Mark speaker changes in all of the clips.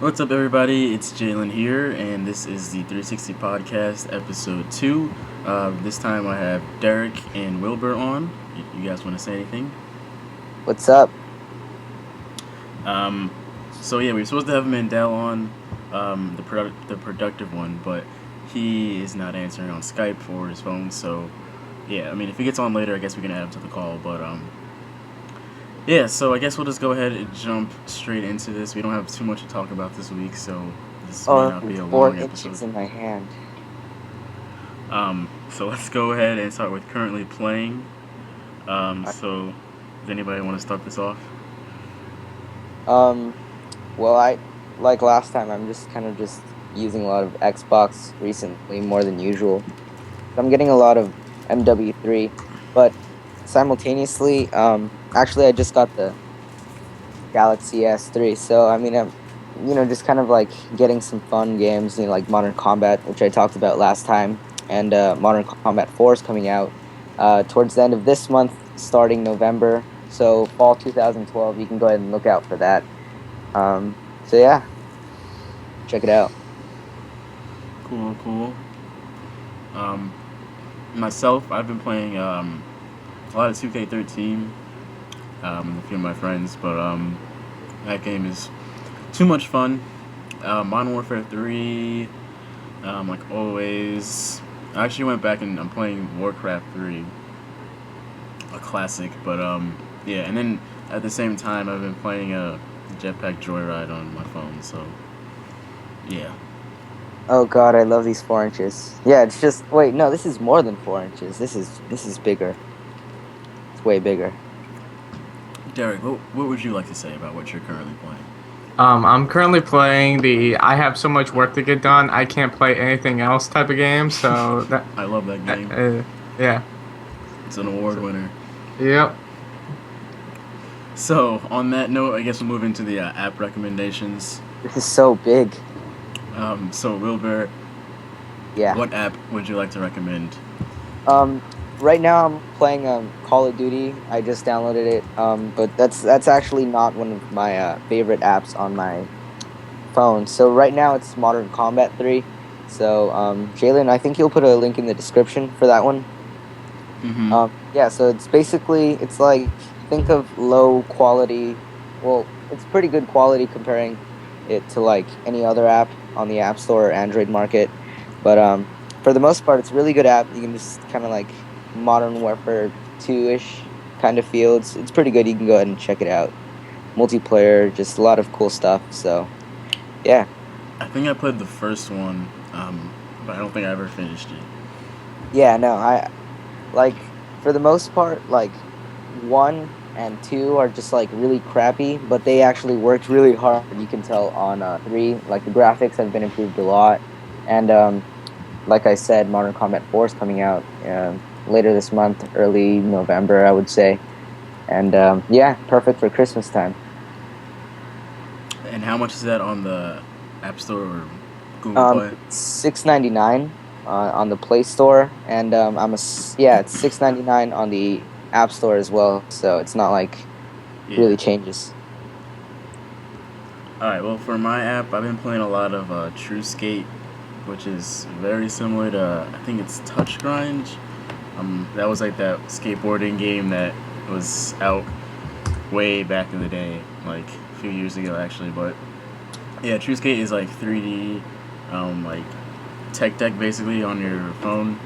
Speaker 1: What's up, everybody? It's Jaelen here, and this is the 360 Podcast, Episode 2. This time I have Derek and Wilbur on. You guys want to say anything?
Speaker 2: What's up?
Speaker 1: We were supposed to have Mandel on, the productive one, but he is not answering on Skype or his phone, so yeah, I mean, if he gets on later, I guess we can add him to the call, but so I guess we'll just go ahead and jump straight into this. We don't have too much to talk about this week, so this may not be a long episode.
Speaker 2: 4 inches in my hand.
Speaker 1: So let's go ahead and start with currently playing. So does anybody want to start this off?
Speaker 2: Well, I like last time. I'm just using a lot of Xbox recently, more than usual. I'm getting a lot of MW3, but simultaneously, actually, I just got the Galaxy S3, so I mean, I'm, just kind of like getting some fun games, like Modern Combat, which I talked about last time, and Modern Combat 4 is coming out towards the end of this month, starting November. So fall 2012, you can go ahead and look out for that. So yeah, check it out.
Speaker 1: Cool. Myself, I've been playing a lot of 2K13 with a few of my friends, but that game is too much fun. Modern Warfare 3, like always. I actually went back and I'm playing Warcraft 3, a classic, but yeah, and then at the same time I've been playing a Jetpack Joyride on my phone, so yeah.
Speaker 2: Oh god, I love these 4 inches. Yeah, it's just wait, no, this is more than 4 inches. This is bigger. It's way bigger.
Speaker 1: Derek, what would you like to say about what you're currently playing?
Speaker 3: I'm currently playing the I have so much work to get done, I can't play anything else type of game, so that
Speaker 1: I love that game.
Speaker 3: Yeah.
Speaker 1: It's an award winner.
Speaker 3: Yep.
Speaker 1: So, on that note, I guess we'll move into the app recommendations.
Speaker 2: This is so big.
Speaker 1: So Wilbur,
Speaker 2: Yeah.
Speaker 1: what app would you like to recommend?
Speaker 2: Right now I'm playing Call of Duty. I just downloaded it. But that's actually not one of my favorite apps on my phone. So right now it's Modern Combat 3. So Jaelen, I think you'll put a link in the description for that one.
Speaker 1: Mm-hmm.
Speaker 2: Yeah, so it's like, think of low quality. Well, it's pretty good quality comparing it to like any other app on the App Store or Android market. But for the most part, it's a really good app. You can just kind of like Modern Warfare 2-ish kind of feel. It's pretty good. You can go ahead and check it out. Multiplayer, just a lot of cool stuff. So, yeah.
Speaker 1: I think I played the first one, but I don't think I ever finished it.
Speaker 2: Yeah, no, I like for the most part, like 1 and 2 are just like really crappy, but they actually worked really hard. You can tell on 3, like the graphics have been improved a lot, and like I said, Modern Combat 4 is coming out later this month, early November, I would say, and yeah, perfect for Christmas time.
Speaker 1: And how much is that on the App Store or Google Play?
Speaker 2: $6.99 on the Play Store, and it's $6.99 on the App Store as well. So it's not like really changes.
Speaker 1: All right. Well, for my app, I've been playing a lot of True Skate, which is very similar to I think it's Touch Grind. That was like that skateboarding game that was out way back in the day, like a few years ago actually. But yeah, True Skate is like 3D, like tech deck basically on your phone.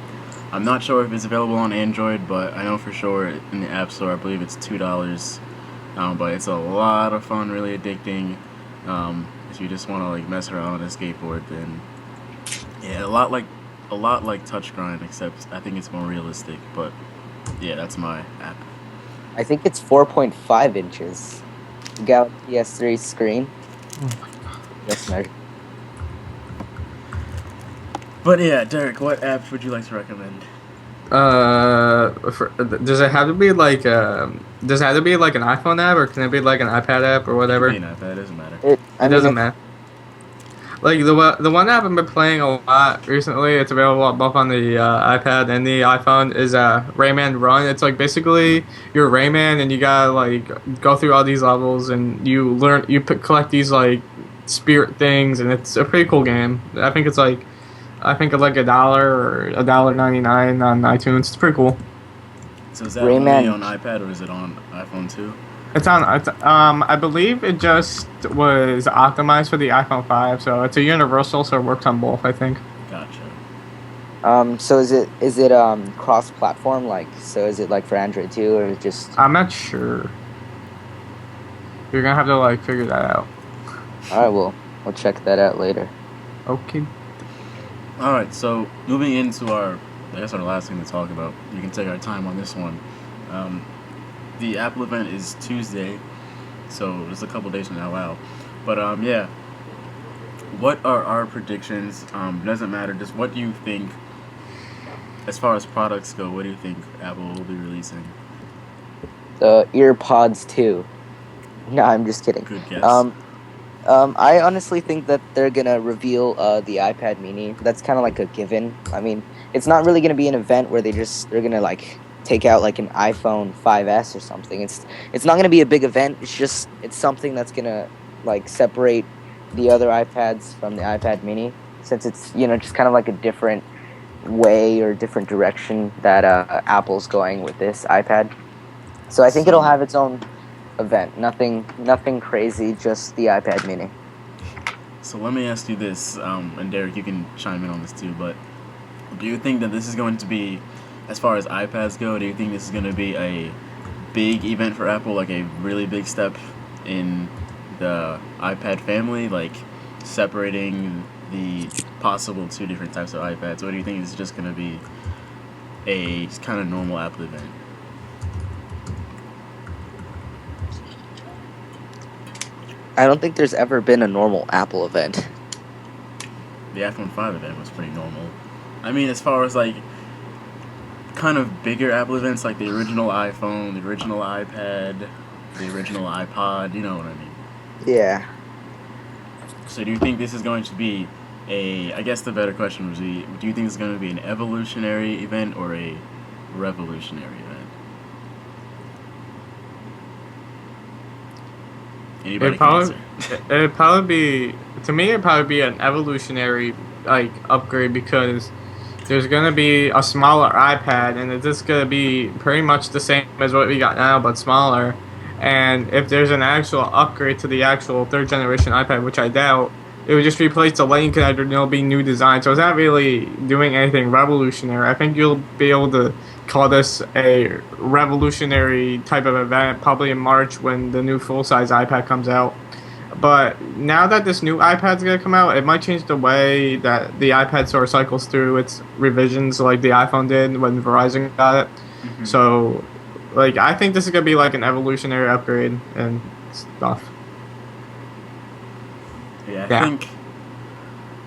Speaker 1: I'm not sure if it's available on Android, but I know for sure in the App Store I believe it's $2. But it's a lot of fun, really addicting. If you just want to like mess around on a skateboard, then yeah, a lot like Touch Grind, except I think it's more realistic. But yeah, that's my app.
Speaker 2: I think it's 4.5 inches. Galaxy S3 screen.
Speaker 3: Oh my god.
Speaker 2: Just measure.
Speaker 1: But yeah, Derek, what app would you like to recommend?
Speaker 3: Does it have to be like an iPhone app, or can it be like an iPad app or whatever?
Speaker 1: It could be an iPad, it doesn't matter.
Speaker 3: It doesn't matter. Like the one app I've been playing a lot recently, it's available both on the iPad and the iPhone, is Rayman Run. It's like basically you're Rayman and you gotta like go through all these levels and you collect these like spirit things, and it's a pretty cool game. I think it's like $1 or $1.99 on iTunes. It's pretty cool.
Speaker 1: So is that only
Speaker 2: Rayman.
Speaker 1: on iPad or is it on iPhone too?
Speaker 3: I believe it just was optimized for the iPhone 5, so it's a universal, so it works on both, I think.
Speaker 1: Gotcha.
Speaker 2: So is it cross platform, like, so is it like for Android too, or just
Speaker 3: I'm not sure. You're gonna have to like figure that out.
Speaker 2: all right, we'll check that out later.
Speaker 3: Okay.
Speaker 1: All right. So moving into our last thing to talk about. You can take our time on this one. The Apple event is Tuesday, so it's a couple days from now. Wow. But yeah. What are our predictions? Doesn't matter. Just what do you think, as far as products go? What do you think Apple will be releasing?
Speaker 2: The EarPods 2. No, I'm just kidding.
Speaker 1: Good guess.
Speaker 2: I honestly think that they're gonna reveal the iPad Mini. That's kind of like a given. I mean, it's not really gonna be an event where they're gonna like take out like an iPhone 5S or something. It's not gonna be a big event. It's something that's gonna like separate the other iPads from the iPad Mini, since it's just kind of like a different way or different direction that Apple's going with this iPad. So I think it'll have its own event. Nothing crazy, just the iPad Mini.
Speaker 1: So let me ask you this, and Derek, you can chime in on this too. But do you think that this is going to be, as far as iPads go, do you think this is going to be a big event for Apple, like a really big step in the iPad family, like separating the possible two different types of iPads? Or do you think it's just going to be a kind of normal Apple event?
Speaker 2: I don't think there's ever been a normal Apple event.
Speaker 1: The iPhone 5 event was pretty normal. I mean, as far as like kind of bigger Apple events, like the original iPhone, the original iPad, the original iPod, you know what I mean?
Speaker 2: Yeah.
Speaker 1: So do you think this is going to be I guess the better question would be, do you think it's going to be an evolutionary event or a revolutionary event? Anybody can answer.
Speaker 3: It'd probably be, to me, it'd probably be an evolutionary like upgrade, because there's gonna be a smaller iPad, and it's just gonna be pretty much the same as what we got now, but smaller. And if there's an actual upgrade to the actual third generation iPad, which I doubt, it would just replace the Lightning connector, and it'll be new design. So it's not really doing anything revolutionary. I think you'll be able to call this a revolutionary type of event, probably in March when the new full-size iPad comes out. But now that this new iPad's gonna come out, it might change the way that the iPad sort of cycles through its revisions, like the iPhone did when Verizon got it.
Speaker 1: Mm-hmm.
Speaker 3: So, like, I think this is gonna be like an evolutionary upgrade and stuff.
Speaker 1: Yeah,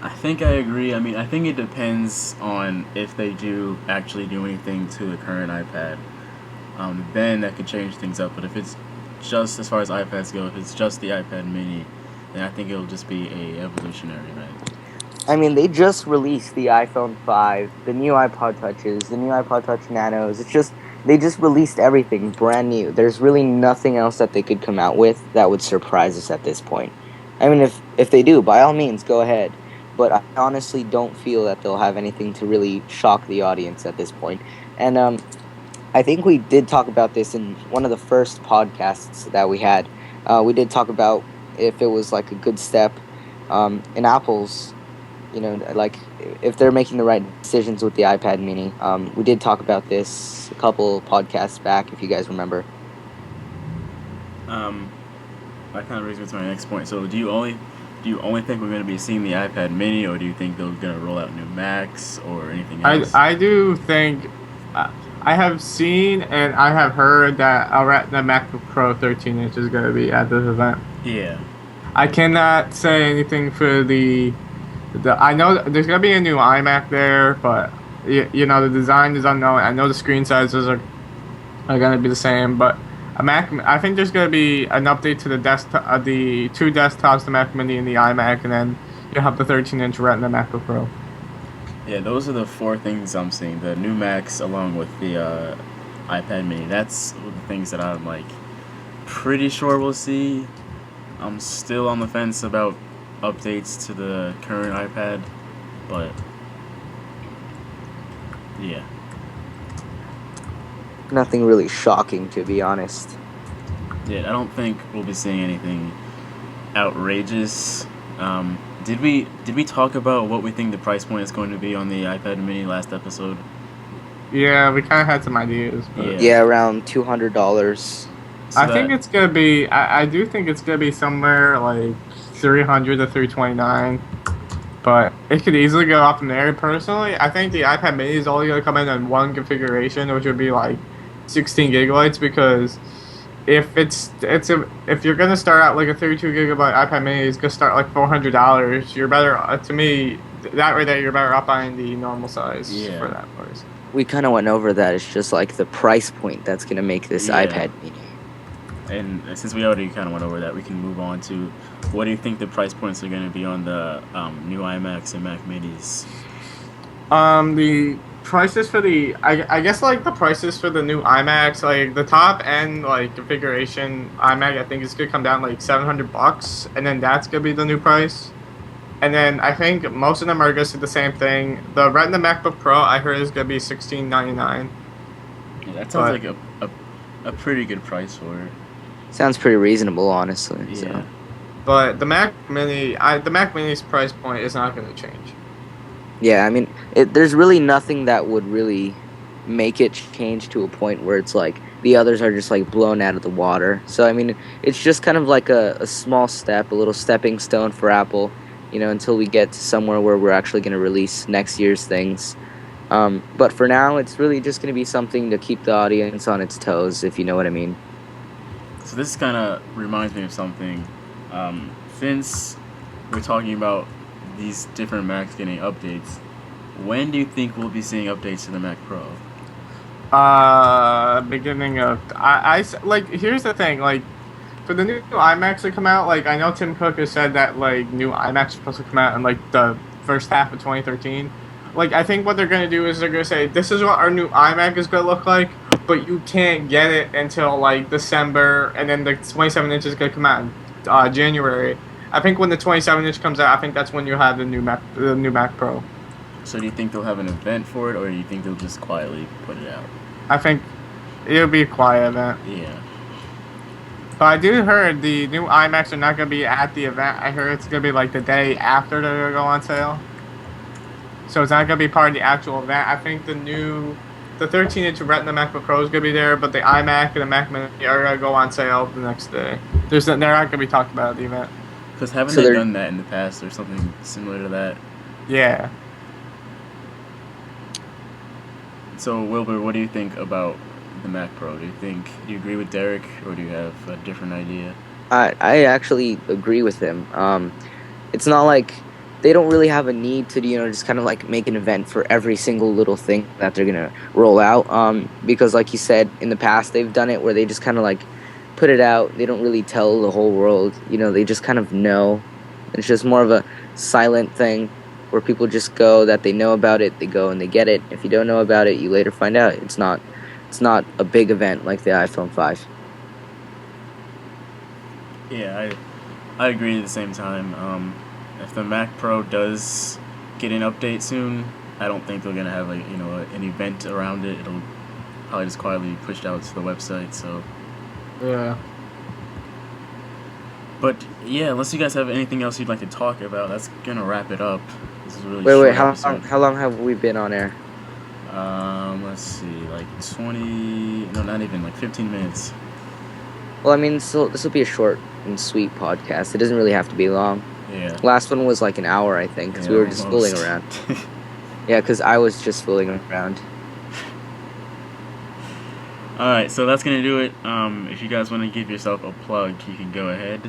Speaker 1: I think I agree. I mean, I think it depends on if they do actually do anything to the current iPad. Then that could change things up. But if it's just, as far as iPads go, if it's just the iPad Mini, then I think it'll just be a evolutionary event.
Speaker 2: I mean, they just released the iPhone 5, the new iPod Touches, the new iPod Touch Nanos. They just released everything brand new. There's really nothing else that they could come out with that would surprise us at this point. I mean, if they do, by all means, go ahead. But I honestly don't feel that they'll have anything to really shock the audience at this point. And I think we did talk about this in one of the first podcasts that we had. We did talk about if it was like a good step in Apple's, like if they're making the right decisions with the iPad Mini. We did talk about this a couple podcasts back, if you guys remember.
Speaker 1: That kind of brings me to my next point. So do you only think we're going to be seeing the iPad Mini, or do you think they're going to roll out new Macs or anything else?
Speaker 3: I do think, I have seen and I have heard that the MacBook Pro 13-inch is going to be at this event.
Speaker 1: Yeah.
Speaker 3: I cannot say anything for the I know there's going to be a new iMac there, but the design is unknown. I know the screen sizes are going to be the same, but a Mac, I think there's going to be an update to the desktop, the two desktops, the Mac Mini and the iMac, and then you'll have the 13-inch Retina MacBook Pro.
Speaker 1: Yeah, those are the four things I'm seeing. The new Macs along with the iPad Mini. That's the things that I'm like pretty sure we'll see. I'm still on the fence about updates to the current iPad, but yeah.
Speaker 2: Nothing really shocking, to be honest.
Speaker 1: Yeah, I don't think we'll be seeing anything outrageous. Did we talk about what we think the price point is going to be on the iPad Mini last episode?
Speaker 3: Yeah, we kind of had some ideas. But
Speaker 2: Yeah, around $200.
Speaker 1: So
Speaker 3: I think it's gonna be. I do think it's gonna be somewhere like 300 to 329. But it could easily go up from there. Personally, I think the iPad Mini is only gonna come in one configuration, which would be like 16 gigabytes. Because if you're gonna start out like a 32 gigabyte iPad Mini, it's gonna start like $400. You're better to me that right there. You're better off buying the normal size for that price.
Speaker 2: We kind of went over that. It's just like the price point that's gonna make this iPad Mini.
Speaker 1: And since we already kind of went over that, we can move on to what do you think the price points are going to be on the new iMacs and Mac Minis?
Speaker 3: The prices for I guess like the prices for the new iMacs, like the top end like configuration iMac, I think is gonna come down like $700, and then that's gonna be the new price. And then I think most of them are gonna do the same thing. The Retina MacBook Pro I heard is gonna be $1699.
Speaker 1: Yeah, that sounds like a pretty good price for it.
Speaker 2: Sounds pretty reasonable, honestly.
Speaker 1: Yeah.
Speaker 2: So.
Speaker 3: But the Mac Mini, the Mac Mini's price point is not going to change.
Speaker 2: Yeah, I mean, there's really nothing that would really make it change to a point where it's like the others are just like blown out of the water. So I mean, it's just kind of like a small step, a little stepping stone for Apple, until we get to somewhere where we're actually going to release next year's things. But for now, it's really just going to be something to keep the audience on its toes, if you know what I mean.
Speaker 1: So this kind of reminds me of something. Since we're talking about these different Macs getting updates, when do you think we'll be seeing updates to the Mac Pro?
Speaker 3: Beginning of like here's the thing, like for the new iMacs to come out, like I know Tim Cook has said that like new iMacs are supposed to come out in like the first half of 2013. Like I think what they're gonna do is they're gonna say this is what our new iMac is gonna look like, but you can't get it until like December, and then the 27-inch is gonna come out in January. I think when the 27-inch comes out, I think that's when you have the new Mac Pro.
Speaker 1: So do you think they'll have an event for it, or do you think they'll just quietly put it out?
Speaker 3: I think it'll be a quiet event.
Speaker 1: Yeah.
Speaker 3: But I do heard the new iMacs are not gonna be at the event. I heard it's gonna be like the day after they're gonna go on sale. So it's not gonna be part of the actual event. I think the 13-inch Retina MacBook Pro is gonna be there, but the iMac and the Mac Mini are gonna go on sale the next day. They're not gonna be talked about at the event.
Speaker 1: Because haven't they done that in the past or something similar to that?
Speaker 3: Yeah.
Speaker 1: So Wilbur, what do you think about the Mac Pro? Do you agree with Derek, or do you have a different idea?
Speaker 2: I actually agree with him. It's not like they don't really have a need to, just kind of like make an event for every single little thing that they're gonna roll out. Because like you said, in the past they've done it where they just kind of like put it out. They don't really tell the whole world. They just kind of know. It's just more of a silent thing where people just go that they know about it. They go and they get it. If you don't know about it, you later find out. It's not a big event like the iPhone 5.
Speaker 1: Yeah, I agree at the same time. If the Mac Pro does get an update soon, I don't think they're gonna have an event around it. It'll probably just quietly pushed out to the website. So
Speaker 3: yeah.
Speaker 1: But yeah, unless you guys have anything else you'd like to talk about, that's gonna wrap it up. This is a really
Speaker 2: Wait,
Speaker 1: short episode.
Speaker 2: how long have we been on air?
Speaker 1: Let's see, like 20, no, not even, like 15 minutes.
Speaker 2: Well, I mean, this will be a short and sweet podcast. It doesn't really have to be long.
Speaker 1: Yeah.
Speaker 2: Last one was like an hour, I think, because we were just fooling around. Yeah, because I was just fooling around.
Speaker 1: Alright, so that's gonna do it. If you guys want to give yourself a plug, you can go ahead.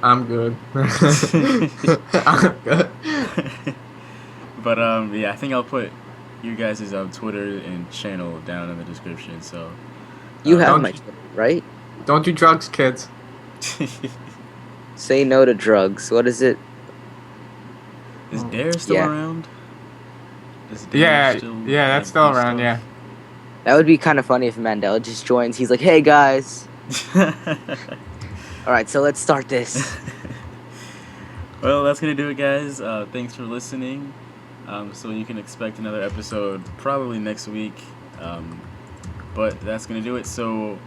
Speaker 3: I'm good. I'm good.
Speaker 1: But yeah, I think I'll put you guys' Twitter and channel down in the description. So
Speaker 2: you have my Twitter, right?
Speaker 3: Don't do drugs, kids.
Speaker 2: Say no to drugs. What is it?
Speaker 1: Is Dare still around?
Speaker 3: Yeah, that's still around. Yeah.
Speaker 2: That would be kind of funny if Mandela just joins. He's like, "Hey guys." All right, so let's start this.
Speaker 1: Well, that's gonna do it, guys. Thanks for listening. So you can expect another episode probably next week. But that's gonna do it. So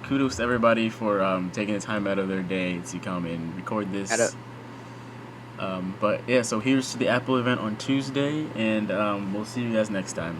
Speaker 1: kudos to everybody for taking the time out of their day to come and record this. But yeah, so here's to the Apple event on Tuesday, and we'll see you guys next time.